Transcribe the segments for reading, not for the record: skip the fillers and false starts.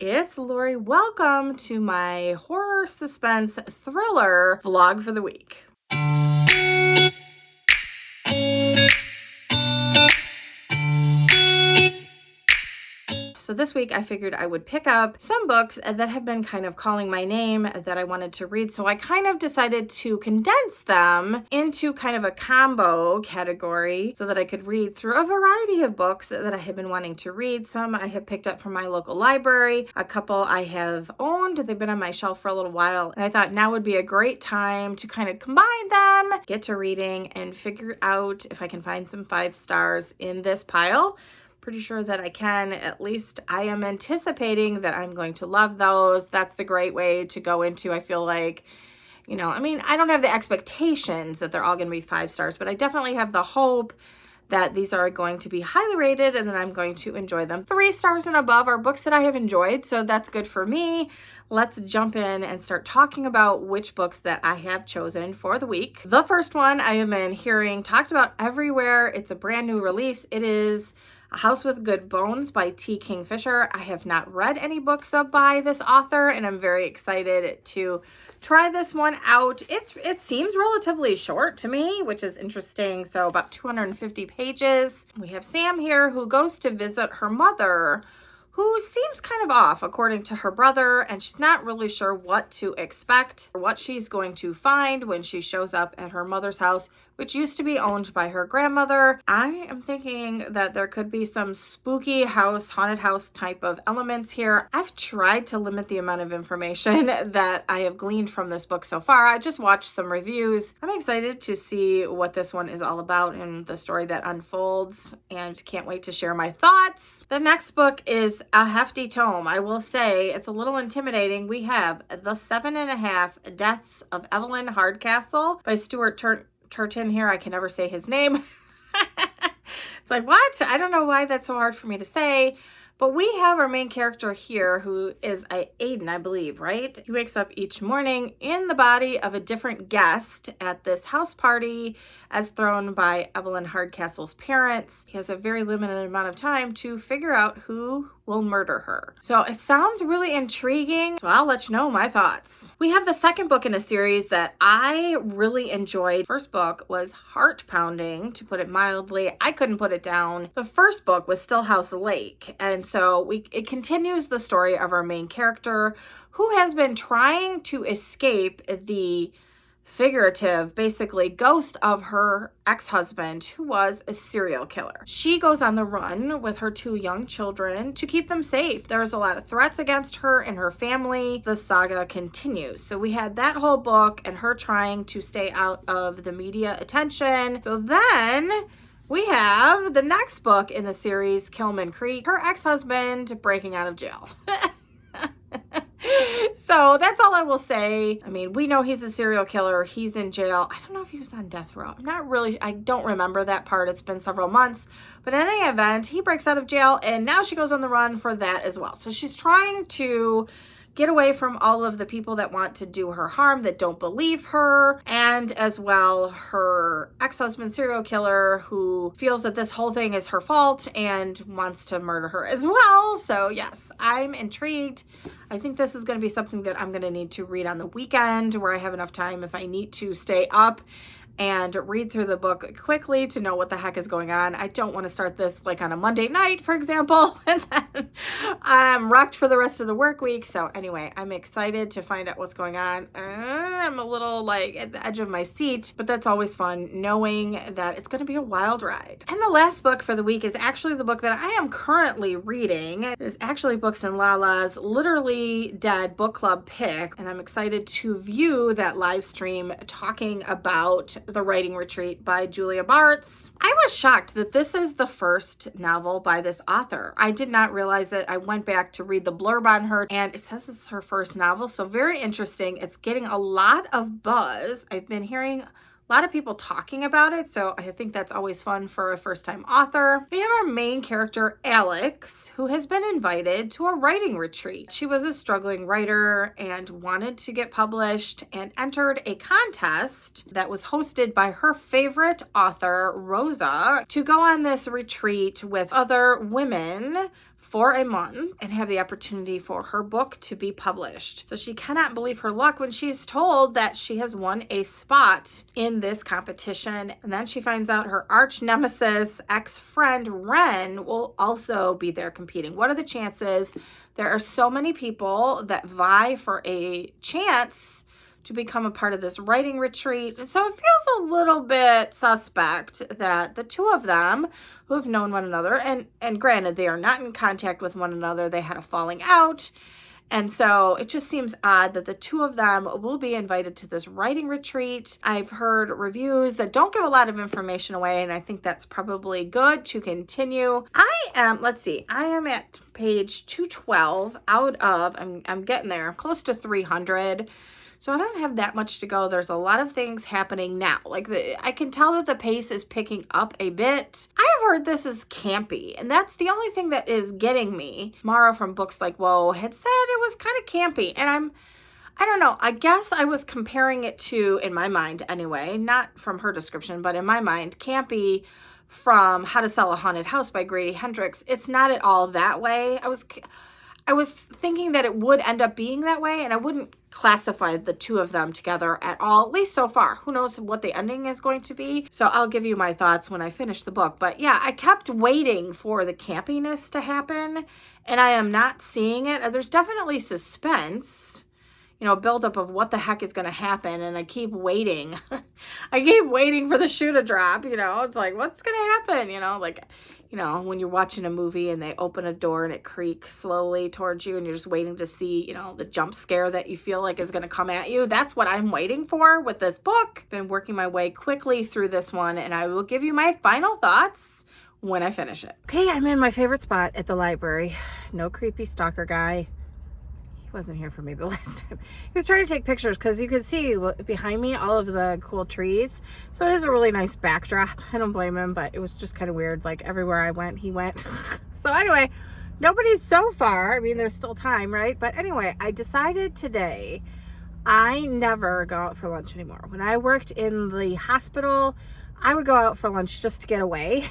It's Lori. Welcome to my horror suspense thriller vlog for the week. So this week I figured I would pick up some books that have been kind of calling my name that I wanted to read. So I kind of decided to condense them into kind of a combo category so that I could read through a variety of books that I have been wanting to read. Some I have picked up from my local library. A couple I have owned. They've been on my shelf for a little while. And I thought now would be a great time to kind of combine them, get to reading, and figure out if I can find some 5 stars in this pile. Pretty sure that I can. At least I am anticipating that I'm going to love those. That's the great way to go into, I feel like, I don't have the expectations that they're all going to be 5 stars, but I definitely have the hope that these are going to be highly rated and that I'm going to enjoy them. 3 stars and above are books that I have enjoyed, so that's good for me. Let's jump in and start talking about which books that I have chosen for the week. The first one I have been hearing talked about everywhere. It's a brand new release. It is A House with Good Bones by T. Kingfisher. I have not read any books by this author, and I'm very excited to try this one out. It seems relatively short to me, which is interesting. So about 250 pages. We have Sam here who goes to visit her mother, who seems kind of off according to her brother, and she's not really sure what to expect or what she's going to find when she shows up at her mother's house, which used to be owned by her grandmother. I am thinking that there could be some spooky house, haunted house type of elements here. I've tried to limit the amount of information that I have gleaned from this book so far. I just watched some reviews. I'm excited to see what this one is all about and the story that unfolds, and can't wait to share my thoughts. The next book is a hefty tome. I will say it's a little intimidating. We have The 7.5 Deaths of Evelyn Hardcastle by Stuart Turton here. I can never say his name. It's like, what? I don't know why that's so hard for me to say. But we have our main character here who is Aiden, I believe, right? He wakes up each morning in the body of a different guest at this house party as thrown by Evelyn Hardcastle's parents. He has a very limited amount of time to figure out who will murder her. So it sounds really intriguing. So I'll let you know my thoughts. We have the second book in a series that I really enjoyed. First book was heart-pounding, to put it mildly. I couldn't put it down. The first book was Stillhouse Lake. And so it continues the story of our main character who has been trying to escape the figurative, basically, ghost of her ex-husband who was a serial killer. She goes on the run with her 2 young children to keep them safe. There's a lot of threats against her and her family. The saga continues. So we had that whole book and her trying to stay out of the media attention. So then we have the next book in the series, Kilman Creek, her ex-husband breaking out of jail. So that's all I will say. I mean, we know he's a serial killer. He's in jail. I don't know if he was on death row. I don't remember that part. It's been several months. But in any event, he breaks out of jail and now she goes on the run for that as well. So she's trying to get away from all of the people that want to do her harm, that don't believe her, and as well her ex-husband serial killer who feels that this whole thing is her fault and wants to murder her as well. So yes, I'm intrigued. I think this is going to be something that I'm going to need to read on the weekend where I have enough time if I need to stay up and read through the book quickly to know what the heck is going on. I don't want to start this like on a Monday night, for example, and then I'm wrecked for the rest of the work week. So anyway, I'm excited to find out what's going on. I'm a little like at the edge of my seat, but that's always fun knowing that it's going to be a wild ride. And the last book for the week is actually the book that I am currently reading. It is actually Books and Lala's Literally Dead book club pick, and I'm excited to view that live stream talking about The Writing Retreat by Julia Bartz. I was shocked that this is the first novel by this author. I did not realize that. I went back to read the blurb on her and it says it's her first novel. So very interesting. It's getting a lot of buzz. I've been hearing a lot of people talking about it, so I think that's always fun for a first-time author. We have our main character, Alex, who has been invited to a writing retreat. She was a struggling writer and wanted to get published and entered a contest that was hosted by her favorite author, Rosa, to go on this retreat with other women for a month and have the opportunity for her book to be published. So she cannot believe her luck when she's told that she has won a spot in this competition. And then she finds out her arch nemesis, ex-friend Ren, will also be there competing. What are the chances? There are so many people that vie for a chance to become a part of this writing retreat. And so it feels a little bit suspect that the two of them who have known one another, and granted, they are not in contact with one another. They had a falling out. And so it just seems odd that the two of them will be invited to this writing retreat. I've heard reviews that don't give a lot of information away, and I think that's probably good to continue. I am at page 212 out of, I'm getting there, close to 300. So I don't have that much to go. There's a lot of things happening now. I can tell that the pace is picking up a bit. I have heard this is campy, and that's the only thing that is getting me. Mara from Books Like Whoa had said it was kind of campy, and I don't know. I guess I was comparing it to, in my mind anyway, not from her description, but in my mind, campy from How to Sell a Haunted House by Grady Hendrix. It's not at all that way. I was thinking that it would end up being that way, and I wouldn't classify the two of them together at all, at least so far. Who knows what the ending is going to be? So I'll give you my thoughts when I finish the book. But yeah, I kept waiting for the campiness to happen, and I am not seeing it. There's definitely suspense, buildup of what the heck is going to happen, and I keep waiting. I keep waiting for the shoe to drop, It's like, what's going to happen? When you're watching a movie and they open a door and it creaks slowly towards you and you're just waiting to see, the jump scare that you feel like is going to come at you. That's what I'm waiting for with this book. Been working my way quickly through this one, and I will give you my final thoughts when I finish it. Okay, I'm in my favorite spot at the library. No creepy stalker guy. He wasn't here for me the last time. He was trying to take pictures because you could see behind me all of the cool trees. So it is a really nice backdrop. I don't blame him, but it was just kind of weird. Like everywhere I went, he went. So anyway, nobody's so far. I mean, there's still time, right? But anyway, I decided today I never go out for lunch anymore. When I worked in the hospital, I would go out for lunch just to get away.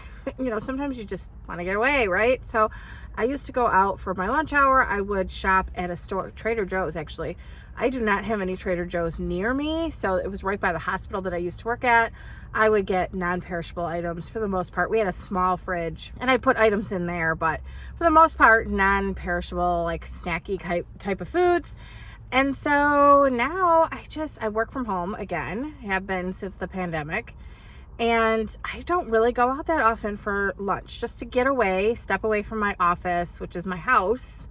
Sometimes you just want to get away, right? So I used to go out for my lunch hour. I would shop at a store, Trader Joe's actually. I do not have any Trader Joe's near me, so it was right by the hospital that I used to work at. I would get non-perishable items for the most part. We had a small fridge, and I put items in there, but for the most part, non-perishable, like snacky type of foods. And so now I work from home again. I have been since the pandemic. And I don't really go out that often for lunch, just to get away, step away from my office, which is my house.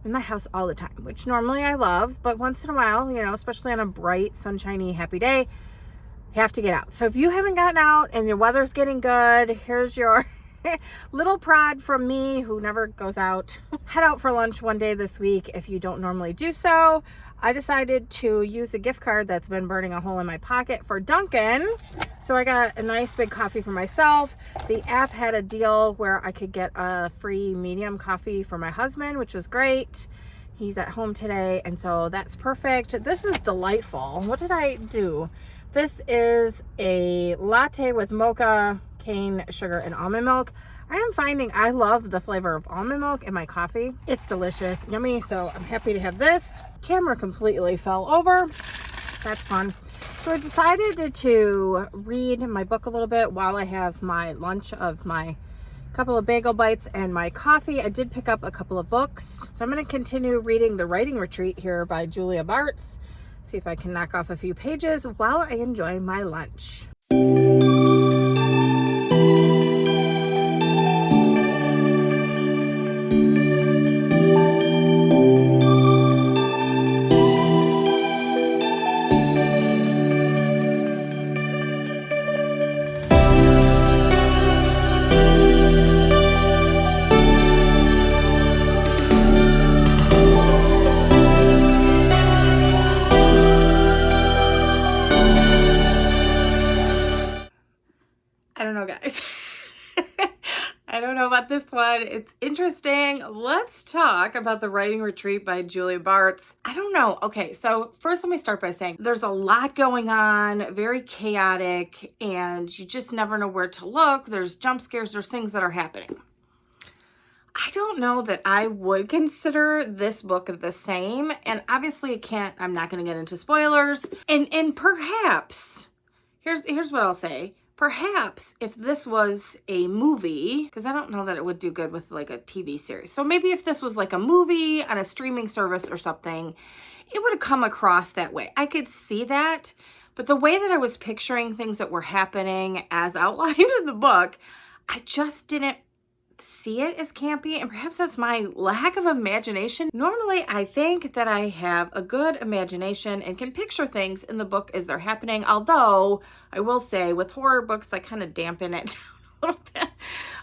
I'm in my house all the time, which normally I love, but once in a while, especially on a bright, sunshiny, happy day, you have to get out. So if you haven't gotten out and your weather's getting good, here's your little prod from me who never goes out. Head out for lunch one day this week if you don't normally do so. I decided to use a gift card that's been burning a hole in my pocket for Dunkin'. So I got a nice big coffee for myself. The app had a deal where I could get a free medium coffee for my husband, which was great. He's at home today, and so that's perfect. This is delightful. What did I do? This is a latte with mocha, cane sugar, and almond milk. I am finding I love the flavor of almond milk in my coffee. It's delicious, yummy, so I'm happy to have this. Camera completely fell over. That's fun. So I decided to read my book a little bit while I have my lunch of my couple of bagel bites and my coffee. I did pick up a couple of books. So I'm going to continue reading The Writing Retreat here by Julia Bartz. See if I can knock off a few pages while I enjoy my lunch. I don't know, guys. I don't know about this one. It's interesting. Let's talk about The Writing Retreat by Julia Bartz. I don't know. Okay, so first let me start by saying there's a lot going on, very chaotic, and you just never know where to look. There's jump scares, there's things that are happening. I don't know that I would consider this book the same. And obviously I'm not going to get into spoilers. And perhaps, here's what I'll say. Perhaps if this was a movie, because I don't know that it would do good with like a TV series. So maybe if this was like a movie on a streaming service or something, it would have come across that way. I could see that. But the way that I was picturing things that were happening as outlined in the book, I just didn't see it as campy, and perhaps that's my lack of imagination. Normally, I think that I have a good imagination and can picture things in the book as they're happening, although I will say with horror books, I kind of dampen it down a little bit.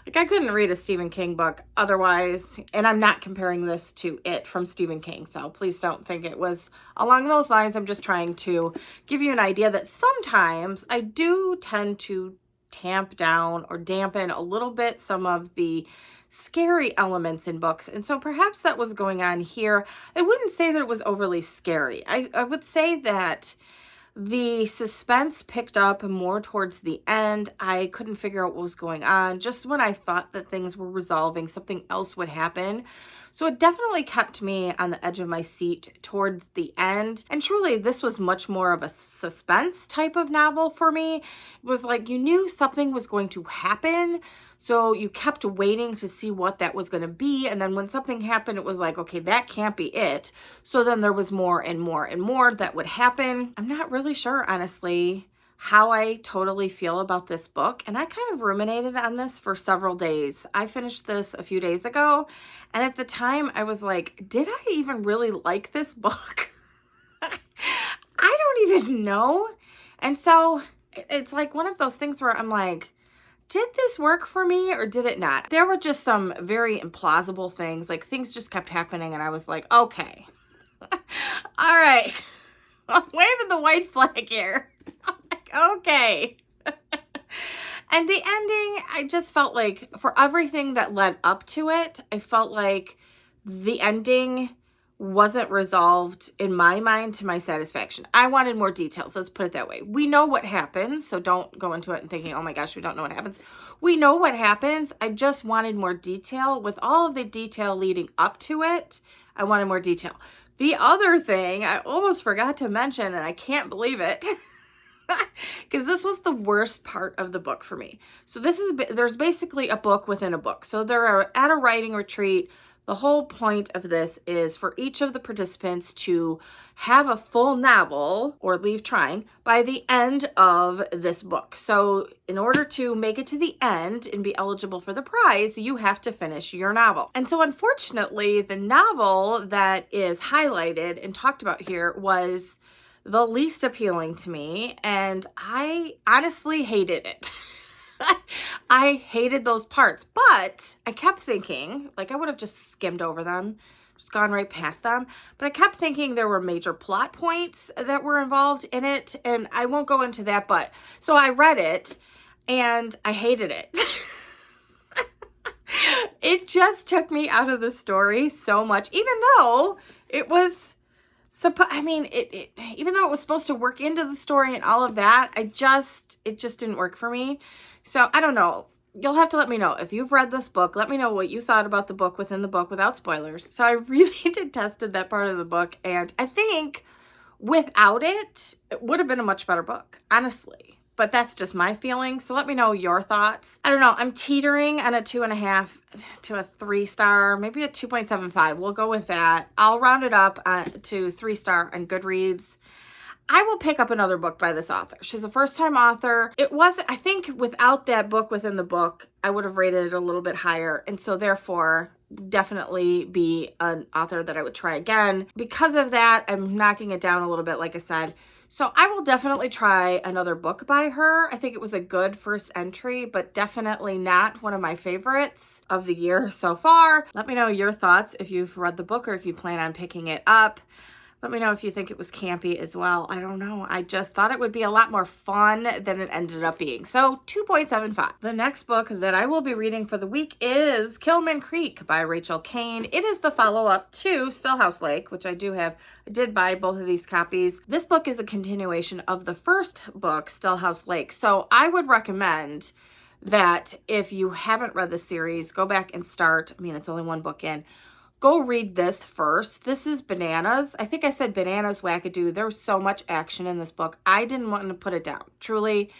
Like I couldn't read a Stephen King book otherwise, and I'm not comparing this to It from Stephen King, so please don't think it was along those lines. I'm just trying to give you an idea that sometimes I do tend to tamp down or dampen a little bit some of the scary elements in books. And so perhaps that was going on here. I wouldn't say that it was overly scary. I would say that the suspense picked up more towards the end. I couldn't figure out what was going on. Just when I thought that things were resolving, something else would happen. So it definitely kept me on the edge of my seat towards the end. And truly, this was much more of a suspense type of novel for me. It was like you knew something was going to happen, so you kept waiting to see what that was going to be. And then when something happened, it was like, okay, that can't be it. So then there was more and more and more that would happen. I'm not really sure, honestly, how I totally feel about this book. And I kind of ruminated on this for several days. I finished this a few days ago. And at the time I was like, did I even really like this book? I don't even know. And so it's like one of those things where I'm like, did this work for me or did it not? There were just some very implausible things. Like things just kept happening and I was like, okay, all right. I'm waving the white flag here. Okay. And the ending, I just felt like for everything that led up to it, I felt like the ending wasn't resolved in my mind to my satisfaction. I wanted more details. Let's put it that way. We know what happens, so don't go into it and thinking, oh my gosh, we don't know what happens. We know what happens. I just wanted more detail. With all of the detail leading up to it, I wanted more detail. The other thing I almost forgot to mention, and I can't believe it, because this was the worst part of the book for me. So there's basically a book within a book. So they're at a writing retreat. The whole point of this is for each of the participants to have a full novel or leave trying by the end of this book. So in order to make it to the end and be eligible for the prize, you have to finish your novel. And so unfortunately, the novel that is highlighted and talked about here was the least appealing to me, and I honestly hated it. I hated those parts, but I kept thinking, like I would have just skimmed over them, just gone right past them, but I kept thinking there were major plot points that were involved in it, and I won't go into that, but so I read it, and I hated it. It just took me out of the story so much, even though it was even though it was supposed to work into the story and all of that, it just didn't work for me. So I don't know. You'll have to let me know if you've read this book. Let me know what you thought about the book within the book without spoilers. So I really detested that part of the book. And I think without it, it would have been a much better book, honestly. But that's just my feeling. So let me know your thoughts. I don't know. I'm teetering on a 2.5 to a 3 star, maybe a 2.75. We'll go with that. I'll round it up to 3 star on Goodreads. I will pick up another book by this author. She's a first-time author. I think without that book within the book, I would have rated it a little bit higher. And so therefore, definitely be an author that I would try again. Because of that, I'm knocking it down a little bit, like I said. So I will definitely try another book by her. I think it was a good first entry, but definitely not one of my favorites of the year so far. Let me know your thoughts if you've read the book or if you plan on picking it up. Let me know if you think it was campy as well. I don't know. I just thought it would be a lot more fun than it ended up being. So 2.75. The next book that I will be reading for the week is Kilman Creek by Rachel Kane. It is the follow-up to Stillhouse Lake, which I did buy both of these copies. This book is a continuation of the first book, Stillhouse Lake. So I would recommend that if you haven't read the series, go back and start. I mean, it's only one book in. Go read this first. This is bananas. I think I said bananas wackadoo. There was so much action in this book. I didn't want to put it down. Truly,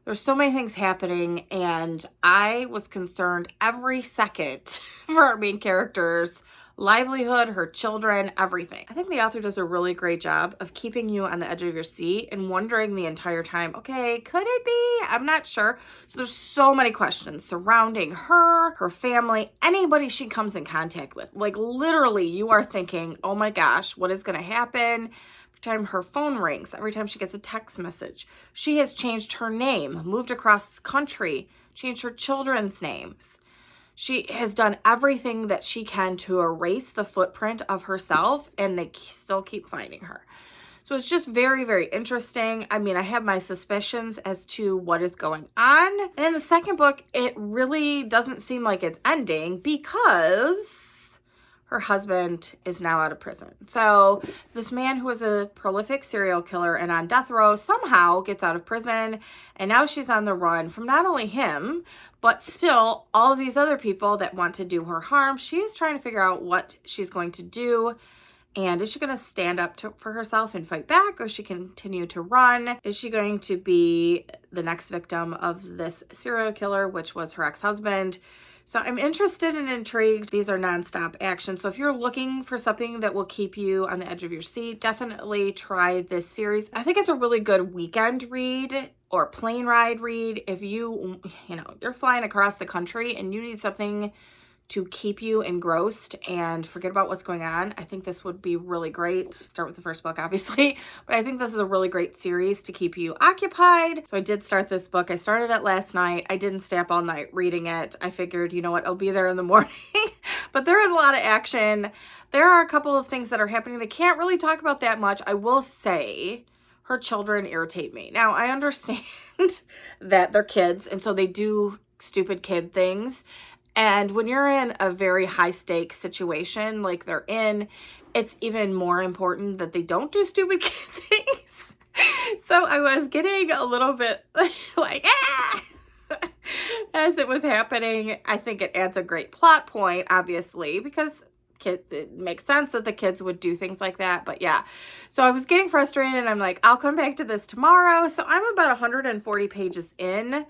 there's so many things happening, and I was concerned every second for our main character's livelihood, her children, everything. I think the author does a really great job of keeping you on the edge of your seat and wondering the entire time, okay, could it be? I'm not sure. So there's so many questions surrounding her, her family, anybody she comes in contact with. Like literally you are thinking, oh my gosh, what is going to happen? Every time her phone rings, every time she gets a text message, she has changed her name, moved across the country, changed her children's names. She has done everything that she can to erase the footprint of herself, and they still keep finding her. So it's just very, very interesting. I mean, I have my suspicions as to what is going on. And in the second book, it really doesn't seem like it's ending because her husband is now out of prison. So this man who was a prolific serial killer and on death row somehow gets out of prison, and now she's on the run from not only him, but still all of these other people that want to do her harm. She is trying to figure out what she's going to do. And is she going to stand up for herself and fight back, or is she continue to run? Is she going to be the next victim of this serial killer, which was her ex-husband? So I'm interested and intrigued. These are nonstop action. So if you're looking for something that will keep you on the edge of your seat, definitely try this series. I think it's a really good weekend read or plane ride read. If you're flying across the country and you need something to keep you engrossed and forget about what's going on, I think this would be really great. Start with the first book, obviously, but I think this is a really great series to keep you occupied. So I did start this book. I started it last night. I didn't stay up all night reading it. I figured, you know what, I'll be there in the morning. But there is a lot of action. There are a couple of things that are happening. They can't really talk about that much. I will say her children irritate me. Now, I understand that they're kids, and so they do stupid kid things. And when you're in a very high stakes situation like they're in, it's even more important that they don't do stupid kid things. So I was getting a little bit like, as it was happening. I think it adds a great plot point, obviously, because it makes sense that the kids would do things like that. But yeah, so I was getting frustrated, and I'm like, I'll come back to this tomorrow. So I'm about 140 pages in.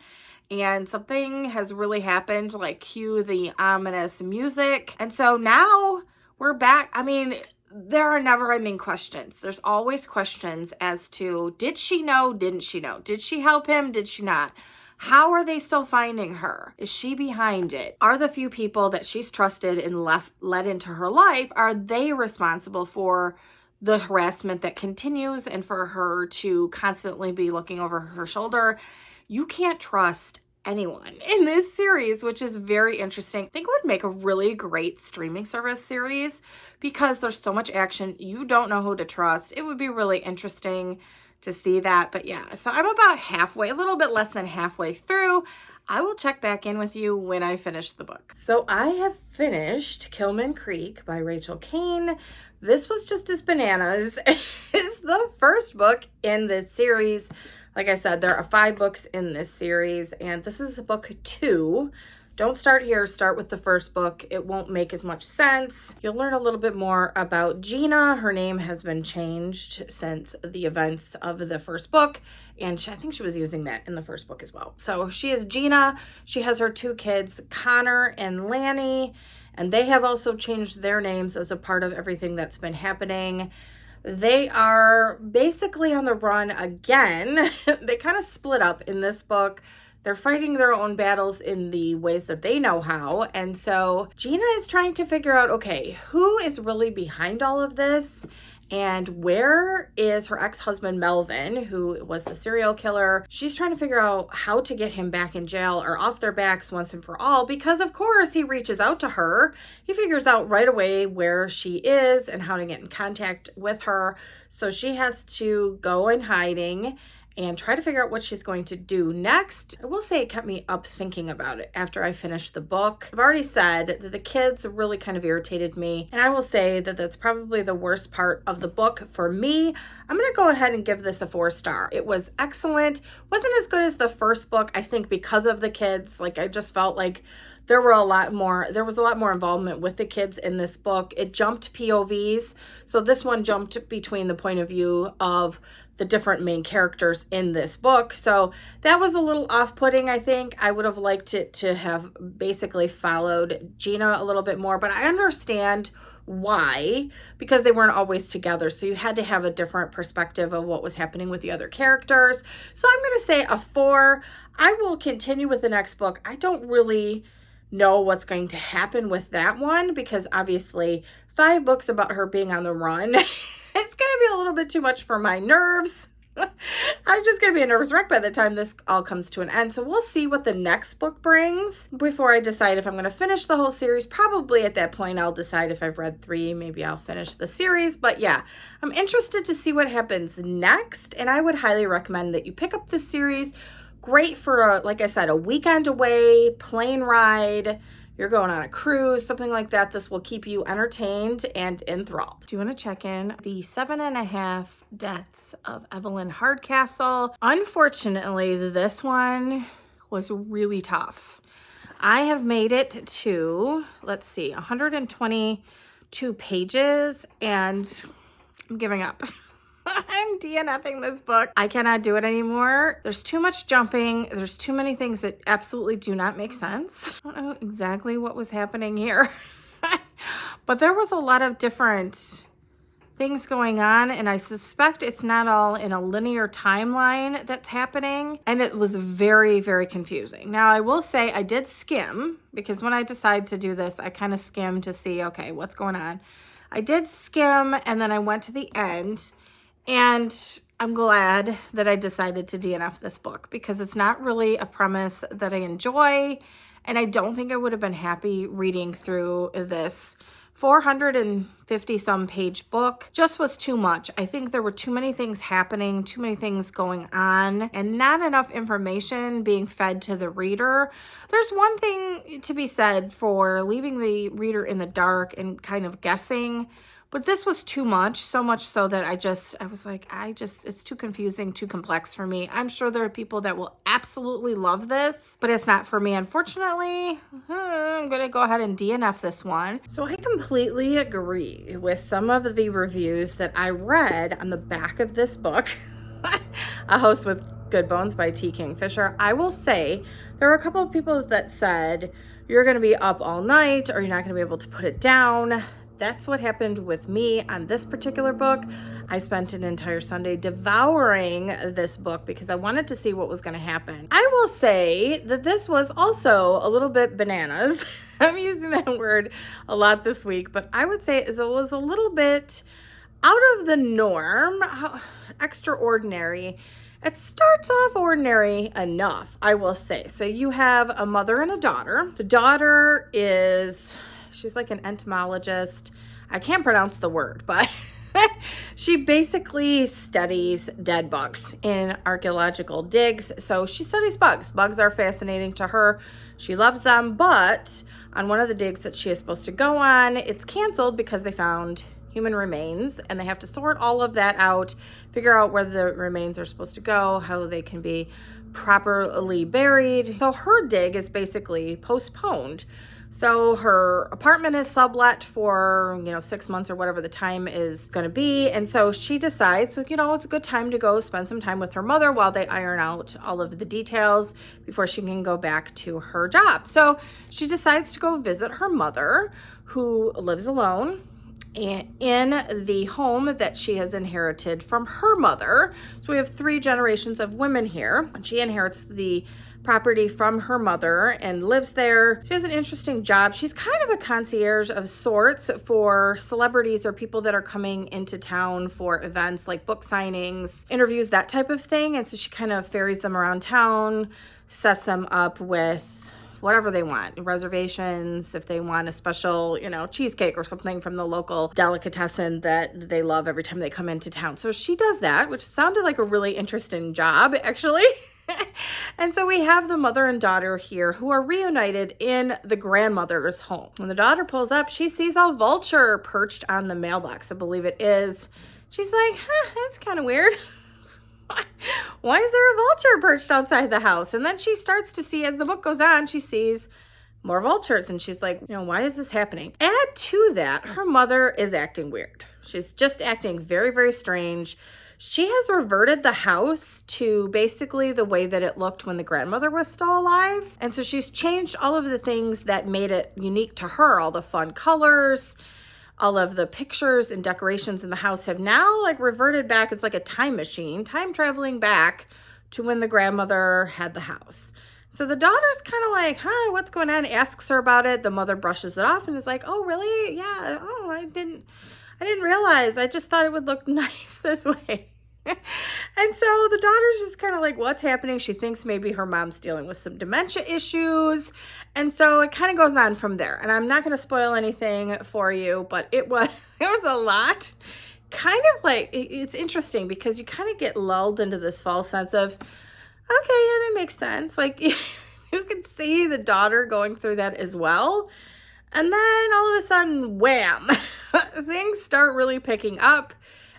And something has really happened, like cue the ominous music. And so now we're back. I mean, there are never ending questions. There's always questions as to, did she know? Didn't she know? Did she help him? Did she not? How are they still finding her? Is she behind it? Are the few people that she's trusted and let into her life, are they responsible for the harassment that continues and for her to constantly be looking over her shoulder? You can't trust anyone in this series, which is very interesting. I think it would make a really great streaming service series because there's so much action. You don't know who to trust. It would be really interesting to see that. But yeah, so I'm about halfway, a little bit less than halfway through. I will check back in with you when I finish the book. So I have finished Kilman Creek by Rachel Caine. This was just as bananas. It's the first book in this series. Like I said, there are 5 books in this series, and this is book 2. Don't start here, start with the first book. It won't make as much sense. You'll learn a little bit more about Gina. Her name has been changed since the events of the first book, and I think she was using that in the first book as well. So she is Gina. She has her 2 kids, Connor and Lanny, and they have also changed their names as a part of everything that's been happening. They are basically on the run again. They kind of split up in this book. They're fighting their own battles in the ways that they know how. And so Gina is trying to figure out, okay, who is really behind all of this? And where is her ex-husband, Melvin, who was the serial killer? She's trying to figure out how to get him back in jail or off their backs once and for all, because of course he reaches out to her. He figures out right away where she is and how to get in contact with her. So she has to go in hiding and try to figure out what she's going to do next. I will say it kept me up thinking about it after I finished the book. I've already said that the kids really kind of irritated me, and I will say that that's probably the worst part of the book for me. I'm going to go ahead and give this a 4-star. It was excellent. Wasn't as good as the first book, I think, because of the kids. Like, I just felt like there was a lot more involvement with the kids in this book. It jumped POVs. So this one jumped between the point of view of the different main characters in this book. So that was a little off-putting, I think. I would have liked it to have basically followed Gina a little bit more, but I understand why, because they weren't always together. So you had to have a different perspective of what was happening with the other characters. So I'm going to say a 4. I will continue with the next book. I don't really know what's going to happen with that one, because obviously 5 books about her being on the run it's going to be a little bit too much for my nerves. I'm just going to be a nervous wreck by the time this all comes to an end. So we'll see what the next book brings before I decide if I'm going to finish the whole series. Probably at that point, I'll decide if I've read 3, maybe I'll finish the series. But yeah, I'm interested to see what happens next. And I would highly recommend that you pick up this series. Great for, like I said, a weekend away, plane ride. You're going on a cruise, something like that. This will keep you entertained and enthralled. Do you want to check in? The 7.5 Deaths of Evelyn Hardcastle. Unfortunately, this one was really tough. I have made it to, let's see, 122 pages, and I'm giving up. I'm DNFing this book. I cannot do it anymore. There's too much jumping. There's too many things that absolutely do not make sense. I don't know exactly what was happening here. But there was a lot of different things going on, and I suspect it's not all in a linear timeline that's happening, and it was very, very confusing. Now, I will say I did skim, because when I decided to do this, I kind of skimmed to see, okay, what's going on. I did skim, and then I went to the end. And I'm glad that I decided to DNF this book, because it's not really a premise that I enjoy. And I don't think I would have been happy reading through this 450 some page book. Just was too much. I think there were too many things happening, too many things going on, and not enough information being fed to the reader. There's one thing to be said for leaving the reader in the dark and kind of guessing. But this was too much, so much so that I was like, it's too confusing, too complex for me. I'm sure there are people that will absolutely love this, but it's not for me, unfortunately. I'm going to go ahead and DNF this one. So I completely agree with some of the reviews that I read on the back of this book, A House with Good Bones by T. Kingfisher. I will say there were a couple of people that said, you're going to be up all night, or you're not going to be able to put it down. That's what happened with me on this particular book. I spent an entire Sunday devouring this book because I wanted to see what was going to happen. I will say that this was also a little bit bananas. I'm using that word a lot this week, but I would say it was a little bit out of the norm, extraordinary. It starts off ordinary enough, I will say. So you have a mother and a daughter. The daughter she's like an entomologist. I can't pronounce the word, but she basically studies dead bugs in archaeological digs. So she studies bugs. Bugs are fascinating to her. She loves them, but on one of the digs that she is supposed to go on, it's canceled because they found human remains, and they have to sort all of that out, figure out where the remains are supposed to go, how they can be properly buried. So her dig is basically postponed. So her apartment is sublet for, 6 months or whatever the time is going to be. And so she decides, it's a good time to go spend some time with her mother while they iron out all of the details before she can go back to her job. So she decides to go visit her mother, who lives alone in the home that she has inherited from her mother. So we have 3 generations of women here. She inherits the property from her mother and lives there. She has an interesting job. She's kind of a concierge of sorts for celebrities or people that are coming into town for events like book signings, interviews, that type of thing. And so she kind of ferries them around town, sets them up with whatever they want, reservations, if they want a special, cheesecake or something from the local delicatessen that they love every time they come into town. So she does that, which sounded like a really interesting job, actually. And so we have the mother and daughter here who are reunited in the grandmother's home. When the daughter pulls up, she sees a vulture perched on the mailbox, I believe it is. She's like, that's kind of weird. Why is there a vulture perched outside the house? And then she starts to see, as the book goes on, she sees more vultures. And she's like, why is this happening? Add to that, her mother is acting weird. She's just acting very, very strange. She has reverted the house to basically the way that it looked when the grandmother was still alive. And so she's changed all of the things that made it unique to her, all the fun colors, all of the pictures and decorations in the house have now reverted back. It's like a time machine, time traveling back to when the grandmother had the house. So the daughter's kind of like, what's going on? Asks her about it. The mother brushes it off and is like, oh, really? Yeah. Oh, I didn't realize. I just thought it would look nice this way. And so the daughter's just kind of like, what's happening? She thinks maybe her mom's dealing with some dementia issues. And so it kind of goes on from there. And I'm not going to spoil anything for you, but it was a lot. Kind of like, it's interesting because you kind of get lulled into this false sense of, okay, yeah, that makes sense. Like you can see the daughter going through that as well. And then all of a sudden, wham, things start really picking up.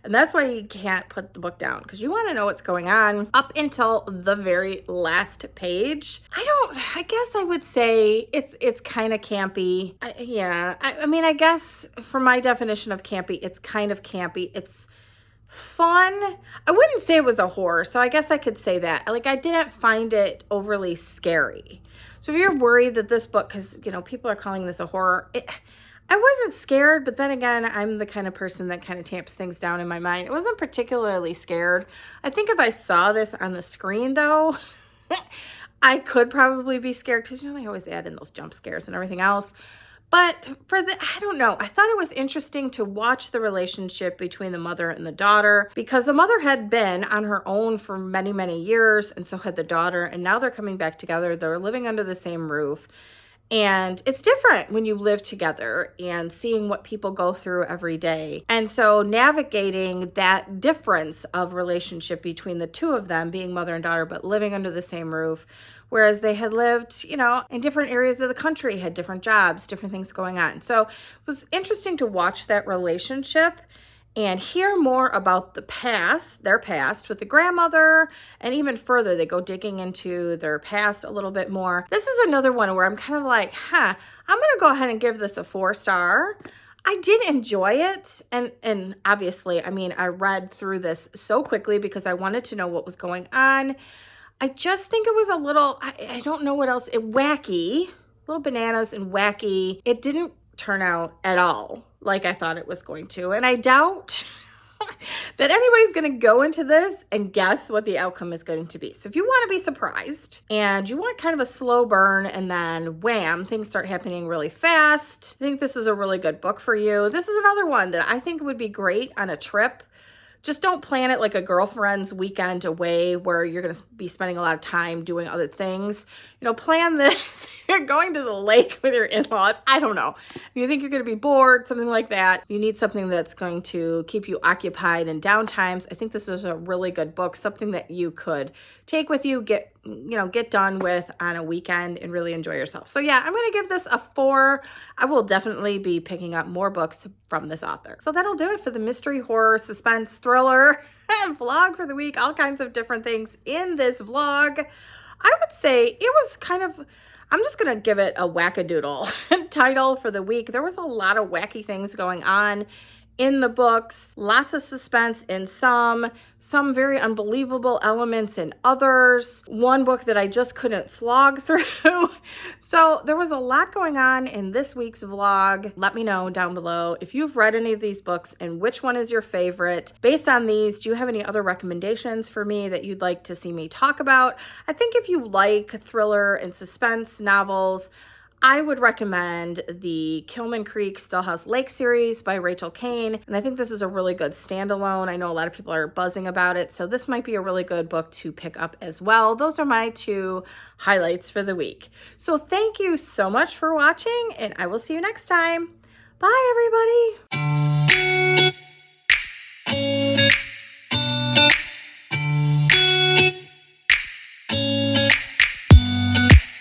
And that's why you can't put the book down, because you want to know what's going on up until the very last page. I guess I would say it's kind of campy. I guess for my definition of campy, it's kind of campy. It's fun. I wouldn't say it was a horror, so I guess I could say that. I didn't find it overly scary. So if you're worried that this book, because, people are calling this a horror, I wasn't scared, but then again, I'm the kind of person that kind of tamps things down in my mind. I wasn't particularly scared. I think if I saw this on the screen, though, I could probably be scared because, they always add in those jump scares and everything else. But I don't know. I thought it was interesting to watch the relationship between the mother and the daughter, because the mother had been on her own for many, many years, and so had the daughter, and now they're coming back together. They're living under the same roof. And it's different when you live together and seeing what people go through every day. And so navigating that difference of relationship between the two of them, being mother and daughter, but living under the same roof, whereas they had lived, in different areas of the country, had different jobs, different things going on. So it was interesting to watch that relationship and hear more about their past with the grandmother, and even further, they go digging into their past a little bit more. This is another one where I'm kind of like, I'm going to go ahead and give this a 4-star. I did enjoy it, and obviously, I read through this so quickly because I wanted to know what was going on. I just think it was a little, I don't know what else, wacky, little bananas and wacky. It didn't turn out at all like I thought it was going to. And I doubt that anybody's going to go into this and guess what the outcome is going to be. So if you want to be surprised and you want kind of a slow burn and then wham, things start happening really fast, I think this is a really good book for you. This is another one that I think would be great on a trip. Just don't plan it like a girlfriend's weekend away where you're going to be spending a lot of time doing other things. Plan this. You're going to the lake with your in-laws. I don't know. You think you're going to be bored, something like that. You need something that's going to keep you occupied in downtimes. I think this is a really good book, something that you could take with you, get done with on a weekend and really enjoy yourself. So yeah, I'm going to give this a 4. I will definitely be picking up more books from this author. So that'll do it for the mystery, horror, suspense, thriller vlog for the week. All kinds of different things in this vlog. I would say it was kind of, I'm just going to give it a wackadoodle title for the week. There was a lot of wacky things going on in the books, lots of suspense in some very unbelievable elements in others. One book that I just couldn't slog through. So there was a lot going on in this week's vlog. Let me know down below if you've read any of these books and which one is your favorite. Based on these, do you have any other recommendations for me that you'd like to see me talk about? I think if you like thriller and suspense novels, I would recommend the Kilman Creek Stillhouse Lake series by Rachel Kane. And I think this is a really good standalone. I know a lot of people are buzzing about it, so this might be a really good book to pick up as well. Those are my 2 highlights for the week. So thank you so much for watching, and I will see you next time. Bye, everybody.